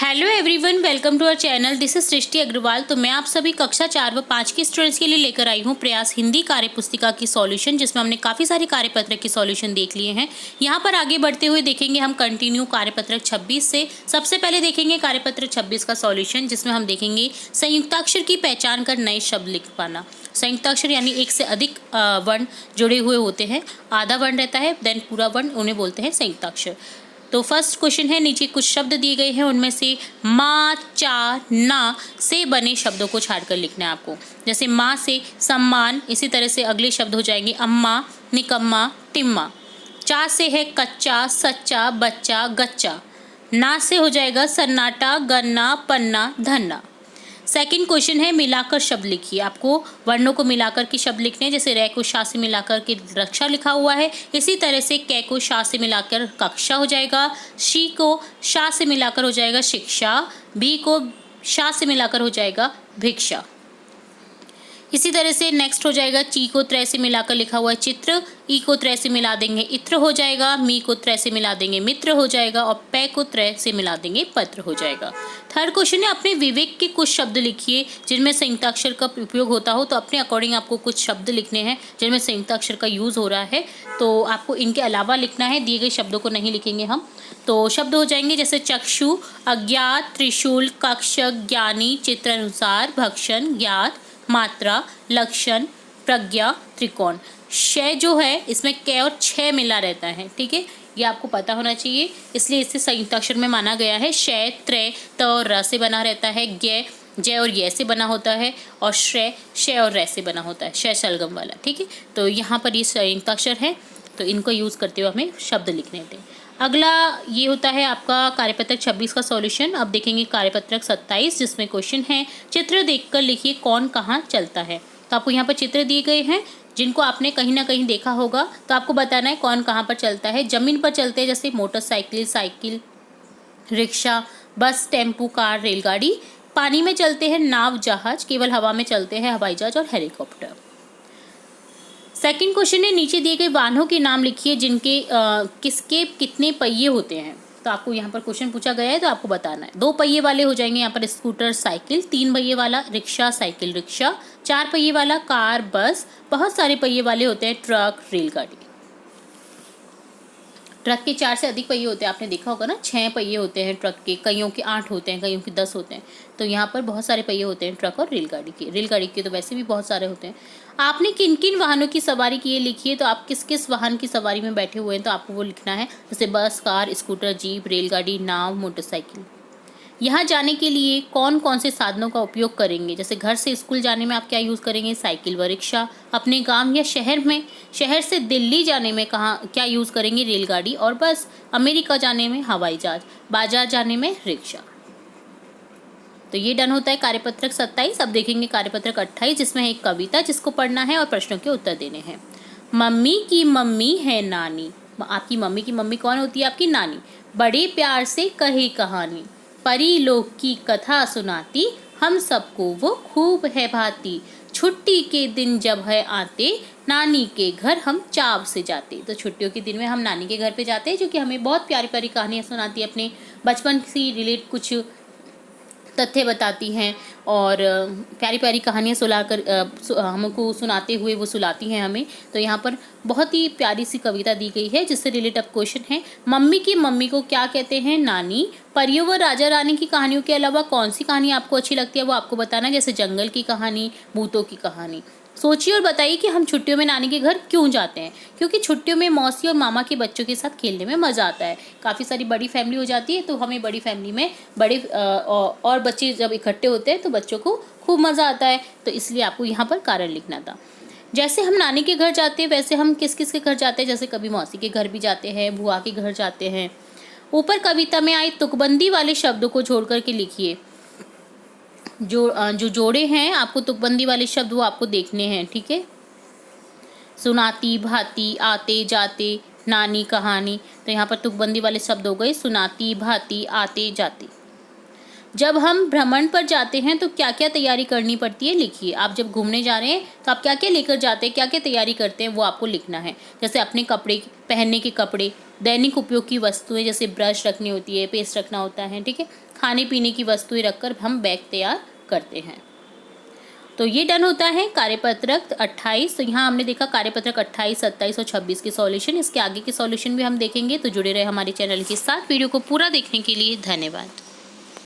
Hello everyone, welcome to our channel. This is Srishti Agarwal. तो मैं आप सभी कक्षा 4 व 5 के स्टूडेंट्स के लिए लेकर आई हूँ प्रयास हिंदी कार्य पुस्तिका की सॉल्यूशन, जिसमें हमने काफ़ी सारे कार्यपत्र की सॉल्यूशन देख लिए हैं। यहाँ पर आगे बढ़ते हुए देखेंगे हम कंटिन्यू कार्यपत्र 26 से। सबसे पहले देखेंगे कार्यपत्र 26 का सॉल्यूशन, जिसमें हम देखेंगे संयुक्ताक्षर की पहचान कर नए शब्द लिख पाना। संयुक्ताक्षर यानी एक से अधिक वर्ण जुड़े हुए होते हैं, आधा वर्ण रहता है, देन पूरा वर्ण, उन्हें बोलते हैं संयुक्ताक्षर। तो फर्स्ट क्वेश्चन है, नीचे कुछ शब्द दिए गए हैं, उनमें से माँ, चा, ना से बने शब्दों को छाड़कर लिखना है आपको। जैसे माँ से सम्मान, इसी तरह से अगले शब्द हो जाएंगे अम्मा, निकम्मा, टिम्मा। चा से है कच्चा, सच्चा, बच्चा, गच्चा। ना से हो जाएगा सन्नाटा, गन्ना, पन्ना, धन्ना। सेकंड क्वेश्चन है, मिलाकर शब्द लिखिए। आपको वर्णों को मिलाकर के शब्द लिखने हैं। जैसे रे को शा से मिलाकर के रक्षा लिखा हुआ है, इसी तरह से कै को शा से मिलाकर कक्षा हो जाएगा, शी को शा से मिलाकर हो जाएगा शिक्षा, भी को शा से मिलाकर हो जाएगा भिक्षा। इसी तरह से नेक्स्ट हो जाएगा, ची को त्रै से मिलाकर लिखा हुआ है चित्र, ई को त्रै से मिला देंगे इत्र हो जाएगा, मी को त्रै से मिला देंगे मित्र हो जाएगा, और पै को त्रै से मिला देंगे पत्र हो जाएगा। थर्ड क्वेश्चन है, अपने विवेक के कुछ शब्द लिखिए जिनमें संयुक्ताक्षर का उपयोग होता हो। तो अपने अकॉर्डिंग आपको कुछ शब्द लिखने हैं जिनमें संयुक्ताक्षर का यूज़ हो रहा है, तो आपको इनके अलावा लिखना है, दिए गए शब्दों को नहीं लिखेंगे हम। तो शब्द हो जाएंगे जैसे चक्षु, अज्ञात, त्रिशूल, कक्ष, ज्ञानी, चित्रानुसार, भक्षण, ज्ञात, मात्रा, लक्षण, प्रज्ञा, त्रिकोण। शय जो है इसमें कै और छः मिला रहता है, ठीक है, ये आपको पता होना चाहिए, इसलिए इसे संयुक्ताक्षर में माना गया है। शय त्रै त और र से बना रहता है, ज्ञ जय और ये से बना होता है, और श्रय शय और रै से बना होता है, शय शलगम वाला, ठीक है। तो यहाँ पर ये संयुक्ताक्षर है, तो इनको यूज़ करते हुए हमें शब्द लिखने थे। अगला ये होता है आपका कार्यपत्रक 26 का सॉल्यूशन। अब देखेंगे कार्यपत्रक 27, जिसमें क्वेश्चन है, चित्र देखकर लिखिए कौन कहाँ चलता है। तो आपको यहाँ पर चित्र दिए गए हैं जिनको आपने कहीं ना कहीं देखा होगा, तो आपको बताना है कौन कहाँ पर चलता है। जमीन पर चलते हैं जैसे मोटरसाइकिल, साइकिल, रिक्शा, बस, टेम्पू, कार, रेलगाड़ी। पानी में चलते हैं नाव, जहाज। केवल हवा में चलते हैं हवाई जहाज और हेलीकॉप्टर। सेकंड क्वेश्चन है, नीचे दिए गए वाहनों के नाम लिखिए जिनके किसके कितने पहिए होते हैं। तो आपको यहाँ पर क्वेश्चन पूछा गया है, तो आपको बताना है। 2 पहिए वाले हो जाएंगे यहाँ पर स्कूटर, साइकिल। 3 पहिए वाला रिक्शा, साइकिल, रिक्शा। 4 पहिए वाला कार, बस। बहुत सारे पहिए वाले होते हैं ट्रक, रेलगाड़ी। ट्रक के 4 से अधिक पहिए होते हैं, आपने देखा होगा ना, 6 पहिए होते हैं ट्रक के, कईयों के 8 होते हैं, कईयों के 10 होते हैं। तो यहाँ पर बहुत सारे पहिए होते हैं ट्रक और रेलगाड़ी के तो वैसे भी बहुत सारे होते हैं। आपने किन किन वाहनों की सवारी की है लिखिए। तो आप किस किस वाहन की सवारी में बैठे हुए हैं, तो आपको वो लिखना है। जैसे बस, कार, स्कूटर, जीप, रेलगाड़ी, नाव, मोटरसाइकिल। यहाँ जाने के लिए कौन कौन से साधनों का उपयोग करेंगे। जैसे घर से स्कूल जाने में आप क्या यूज़ करेंगे, साइकिल व रिक्शा। अपने गांव या शहर में, शहर से दिल्ली जाने में कहाँ क्या यूज़ करेंगे, रेलगाड़ी और बस। अमेरिका जाने में हवाई जहाज। बाजार जाने में रिक्शा। तो ये डन होता है कार्यपत्रक 27। अब देखेंगे कार्यपत्रक 28, जिसमें है एक कविता जिसको पढ़ना है और प्रश्नों के उत्तर देने हैं। मम्मी की मम्मी है नानी। आपकी मम्मी की मम्मी कौन होती है, आपकी नानी। बड़े प्यार से कहे कहानी, परी लोग की कथा सुनाती, हम सबको वो खूब है भाती। छुट्टी के दिन जब है आते, नानी के घर हम चाव से जाते। तो छुट्टियों के दिन में हम नानी के घर पे जाते हैं, जो कि हमें बहुत प्यारी प्यारी कहानियाँ सुनाती है, अपने बचपन से रिलेट कुछ तथ्य बताती हैं, और प्यारी प्यारी कहानियाँ सुलाकर हमको सुनाते हुए वो सुलाती हैं हमें। तो यहाँ पर बहुत ही प्यारी सी कविता दी गई है, जिससे रिलेट अब क्वेश्चन है, मम्मी की मम्मी को क्या कहते हैं, नानी। परियों व राजा रानी की कहानियों के अलावा कौन सी कहानी आपको अच्छी लगती है, वो आपको बताना है। जैसे जंगल की कहानी, भूतों की कहानी। सोचिए और बताइए कि हम छुट्टियों में नानी के घर क्यों जाते हैं। क्योंकि छुट्टियों में मौसी और मामा के बच्चों के साथ खेलने में मज़ा आता है। काफ़ी सारी बड़ी फैमिली हो जाती है, तो हमें बड़ी फैमिली में बड़े और बच्चे जब इकट्ठे होते हैं तो बच्चों को खूब मज़ा आता है। तो इसलिए आपको यहाँ पर कारण लिखना था। जैसे हम नानी के घर जाते हैं, वैसे हम किस किस के घर जाते हैं। जैसे कभी मौसी के घर भी जाते हैं, बुआ के घर जाते हैं। ऊपर कविता में आई तुकबंदी वाले शब्दों को जोड़ करके लिखिए। जो जोड़े हैं आपको तुकबंदी वाले शब्द, वो आपको देखने हैं, ठीक है। सुनाती, भाती, आते जाते, नानी, कहानी। तो यहाँ पर तुकबंदी वाले शब्द हो गए, सुनाती, भाती, आते जाते। जब हम भ्रमण पर जाते हैं तो क्या क्या तैयारी करनी पड़ती है लिखिए। आप जब घूमने जा रहे हैं तो आप क्या क्या लेकर जाते हैं, क्या क्या तैयारी करते हैं, वो आपको लिखना है। जैसे अपने कपड़े, पहनने के कपड़े, दैनिक उपयोग की वस्तुएं जैसे ब्रश रखनी होती है, पेस्ट रखना होता है, ठीक है। खाने पीने की वस्तुएं रखकर हम बैग तैयार करते हैं। तो ये डन होता है कार्यपत्रक 28। तो यहाँ हमने देखा कार्यपत्रक 28, 27 और 26 के सॉल्यूशन। इसके आगे के सॉल्यूशन भी हम देखेंगे, तो जुड़े रहे हमारे चैनल के साथ। वीडियो को पूरा देखने के लिए धन्यवाद।